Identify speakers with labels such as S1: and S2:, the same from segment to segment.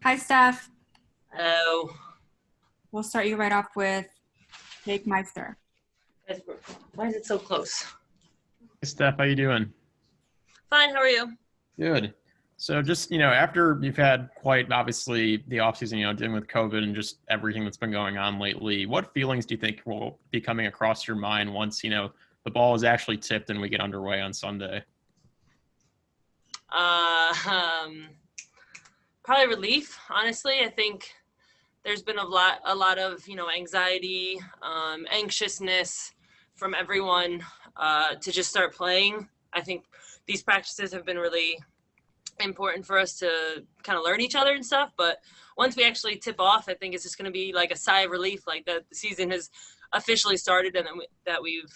S1: Hi, Steph.
S2: Oh,
S1: We'll start you right off with Jake Meister.
S2: why is it so close?
S3: Hey Steph, how you doing?
S2: Fine, how are you?
S3: Good. So just, after you've had quite obviously the offseason, dealing with COVID and just everything that's been going on lately, what feelings do you think will be coming across your mind once, the ball is actually tipped and we get underway on Sunday?
S2: Uh, um, Probably relief. Honestly, I think there's been a lot of anxiety, anxiousness from everyone to just start playing. I think these practices have been really important for us to kind of learn each other and stuff. But once we actually tip off, I think it's just going to be like a sigh of relief, like that the season has officially started and that we've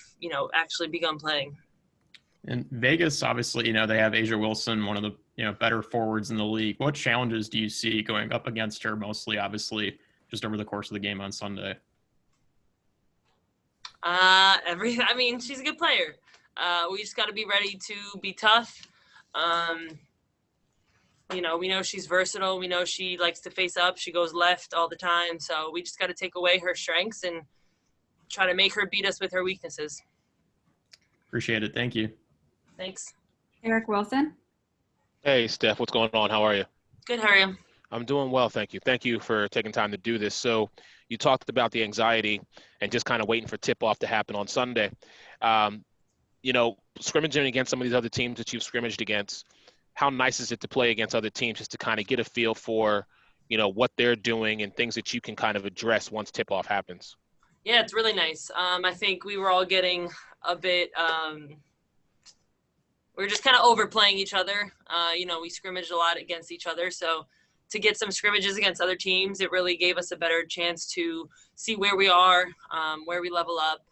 S2: actually begun playing.
S3: And Vegas, obviously, they have Asia Wilson, one of the better forwards in the league. What challenges do you see going up against her? Mostly, obviously, just over the course of the game on Sunday.
S2: I mean, she's a good player. We just got to be ready to be tough. We know she's versatile. We know she likes to face up. She goes left all the time. So we just got to take away her strengths and try to make her beat us with her weaknesses.
S3: Appreciate it. Thank you.
S2: Thanks.
S1: Eric Wilson.
S4: Hey, Steph, what's going on? How are you?
S2: Good, how are you?
S4: I'm doing well, thank you. Thank you for taking time to do this. So you talked about the anxiety and just kind of waiting for tip-off to happen on Sunday. Scrimmaging against some of these other teams that you've scrimmaged against, how nice is it to play against other teams just to kind of get a feel for, what they're doing and things that you can kind of address once tip-off happens?
S2: Yeah, it's really nice. I think we were all getting a bit we were just kind of overplaying each other. We scrimmaged a lot against each other. So to get some scrimmages against other teams, it really gave us a better chance to see where we are, where we level up,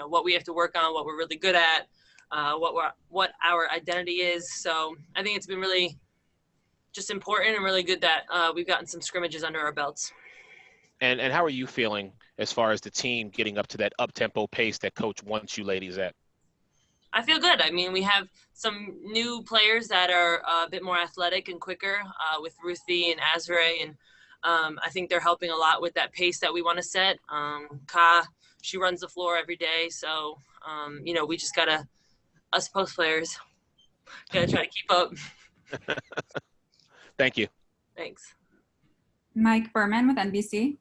S2: what we have to work on, what we're really good at, what our identity is. So I think it's been really just important and really good that we've gotten some scrimmages under our belts.
S4: And how are you feeling as far as the team getting up to that up-tempo pace that Coach wants you ladies at?
S2: I feel good. I mean, we have some new players that are a bit more athletic and quicker with Ruthie and Azrae, and I think they're helping a lot with that pace that we want to set. Ka, she runs the floor every day, so we just gotta, us post players, gotta try to keep up.
S4: Thank you.
S2: Thanks.
S1: Mike Berman with NBC.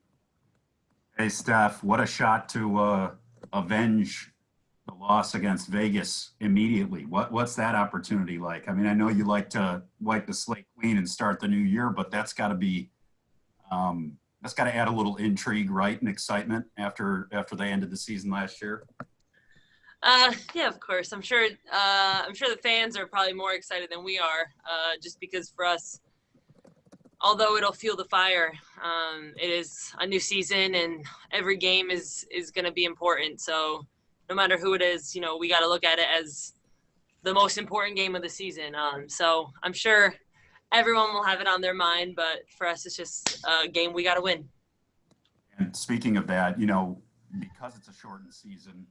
S5: Hey, Steph, what a shot to avenge the loss against Vegas immediately. What's that opportunity like? I mean, I know you like to wipe the slate clean and start the new year, but that's got to be that's got to add a little intrigue, right, and excitement after they ended the season last year.
S2: Yeah, of course. I'm sure the fans are probably more excited than we are, just because for us, although it'll fuel the fire, it is a new season and every game is going to be important. So no matter who it is, we got to look at it as the most important game of the season. So I'm sure everyone will have it on their mind, but for us, it's just a game we got to win.
S5: And speaking of that, because it's a shortened season,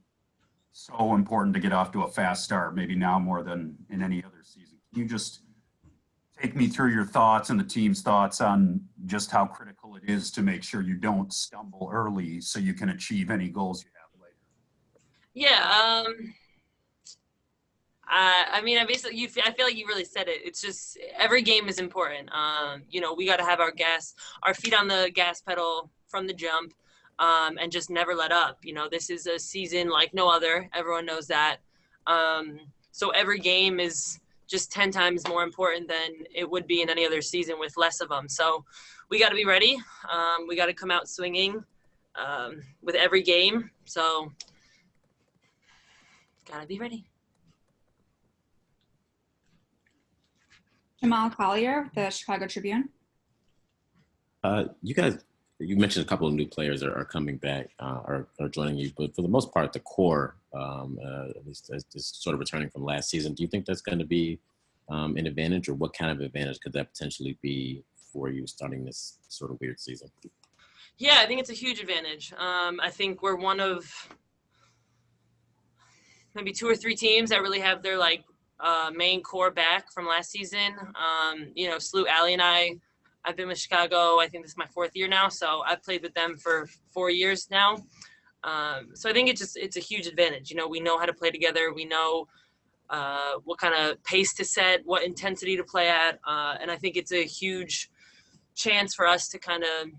S5: so important to get off to a fast start, maybe now more than in any other season. Can you just take me through your thoughts and the team's thoughts on just how critical it is to make sure you don't stumble early so you can achieve any goals you have later?
S2: Yeah. I mean, I feel like you really said it. It's just every game is important. We got to have our feet on the gas pedal from the jump, and just never let up. This is a season like no other. Everyone knows that. So every game is just 10 times more important than it would be in any other season with less of them. So we got to be ready. We got to come out swinging with every game. So got to be ready.
S1: Jamal Collier, the Chicago Tribune.
S6: You mentioned a couple of new players are coming back, are joining you, but for the most part, the core, at least is sort of returning from last season. Do you think that's going to be an advantage, or what kind of advantage could that potentially be for you starting this sort of weird season?
S2: Yeah, I think it's a huge advantage. I think we're one of maybe 2 or 3 teams that really have their main core back from last season. Slew, Allie, and I I've been with Chicago, I think this is my 4th year now, so I've played with them for 4 years now. So I think it's a huge advantage. You know, we know how to play together. We know what kind of pace to set, what intensity to play at. And I think it's a huge chance for us to kind of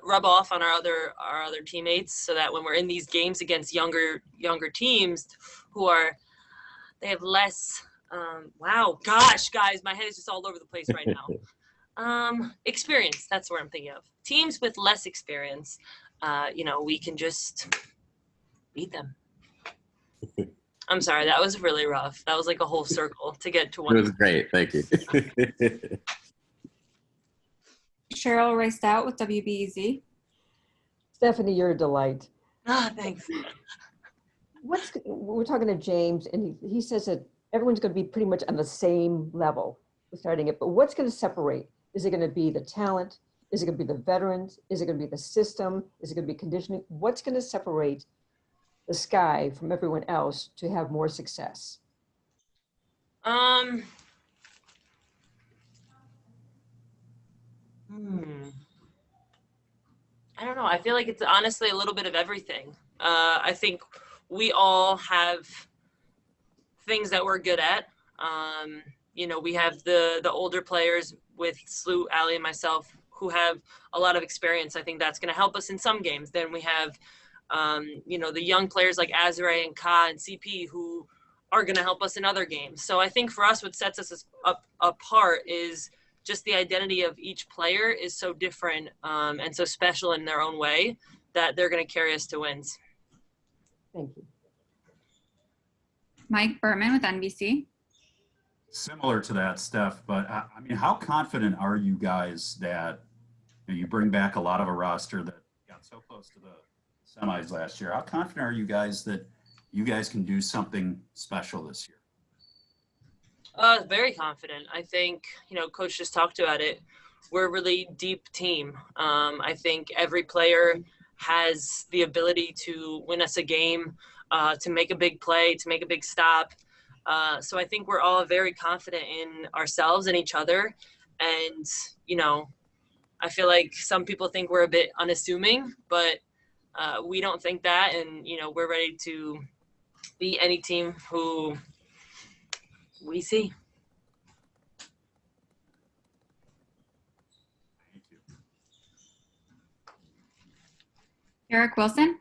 S2: rub off on our other teammates, so that when we're in these games against younger teams they have less wow, gosh, guys, my head is just all over the place right now. Experience, that's what I'm thinking of. Teams with less experience, you know, we can just beat them. I'm sorry, that was really rough. That was like a whole circle to get to one.
S6: It was great. Thank you.
S1: Cheryl raced out with WBEZ.
S7: Stephanie, you're a delight.
S2: Thanks.
S7: We're talking to James, and he says that everyone's going to be pretty much on the same level starting it, but what's going to separate? Is it going to be the talent? Is it going to be the veterans? Is it going to be the system? Is it going to be conditioning? What's going to separate the Sky from everyone else to have more success?
S2: I don't know. I feel like it's honestly a little bit of everything. I think we all have things that we're good at. You know, we have the older players with Sloot, Allie, and myself who have a lot of experience. I think that's going to help us in some games. Then we have, you know, the young players like Azure and Ka and CP who are going to help us in other games. So I think for us, what sets us apart is just the identity of each player is so different and so special in their own way that they're going to carry us to wins.
S7: Thank you.
S1: Mike Berman with NBC.
S5: Similar to that, Steph, but I mean, how confident are you guys that you bring back a lot of a roster that got so close to the semis last year? How confident are you guys that you guys can do something special this year?
S2: Very confident. I think, you know, Coach just talked about it. We're a really deep team. I think every player has the ability to win us a game, to make a big play, to make a big stop. So I think we're all very confident in ourselves and each other. And, you know, I feel like some people think we're a bit unassuming, but we don't think that. And, you know, we're ready to beat any team who we see.
S5: Thank you.
S1: Eric Wilson.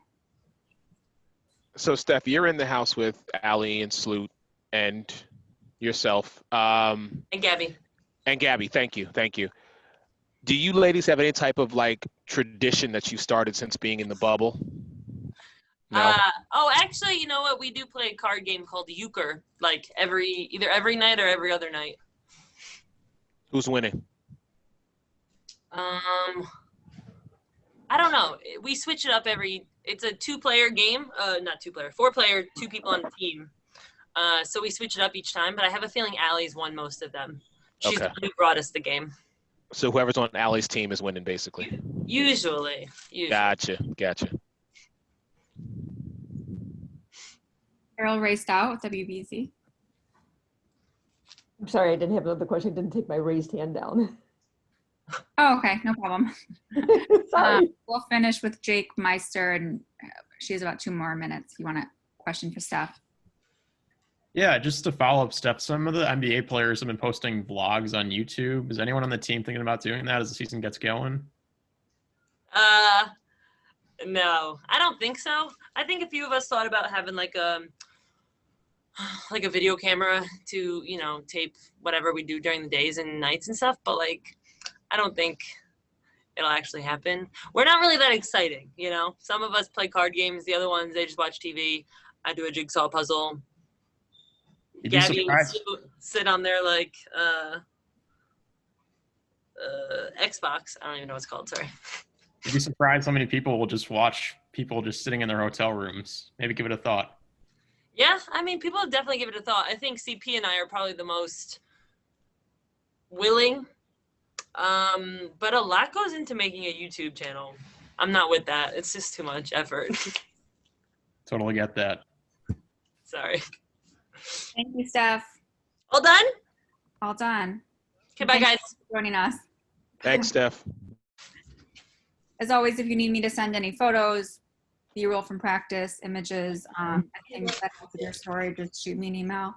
S4: So, Steph, you're in the house with Allie and Sloot and yourself.
S2: And Gabby.
S4: And Gabby, thank you. Do you ladies have any type of like tradition that you started since being in the bubble? No.
S2: Actually, you know what? We do play a card game called Euchre, like either every night or every other night.
S4: Who's winning?
S2: I don't know. We switch it up it's a 2-player game. Not 2-player, 4-player, 2 people on the team. So we switch it up each time, but I have a feeling Allie's won most of them. She's the one who brought us the game.
S4: So whoever's on Allie's team is winning, basically.
S2: Usually.
S4: Gotcha.
S1: Carol raced out with WBZ.
S7: I'm sorry, I didn't have another question. I didn't take my raised hand down.
S1: Oh, okay, no problem.
S7: Sorry.
S1: We'll finish with Jake Meister, and she has about 2 more minutes. You want a question for Steph?
S3: Yeah, just to follow up, Steph, some of the NBA players have been posting vlogs on YouTube. Is anyone on the team thinking about doing that as the season gets going?
S2: No, I don't think so. I think a few of us thought about having like a video camera to, you know, tape whatever we do during the days and nights and stuff, but like, I don't think it'll actually happen. We're not really that exciting, you know? Some of us play card games. The other ones, they just watch TV. I do a jigsaw puzzle. Gabby and Sue sit on their like Xbox. I don't even know what it's called. Sorry.
S3: You'd be surprised how many people will just watch people just sitting in their hotel rooms. Maybe give it a thought.
S2: Yeah, I mean, people definitely give it a thought. I think CP and I are probably the most willing. But a lot goes into making a YouTube channel. I'm not with that. It's just too much effort.
S3: Totally get that.
S2: Sorry.
S1: Thank you, Steph.
S2: All done?
S1: All done.
S2: Okay, bye,
S1: Thanks
S2: guys.
S1: for joining us.
S4: Thanks, Steph.
S1: As always, if you need me to send any photos, B-roll from practice, images, I think that helps with your story, just shoot me an email.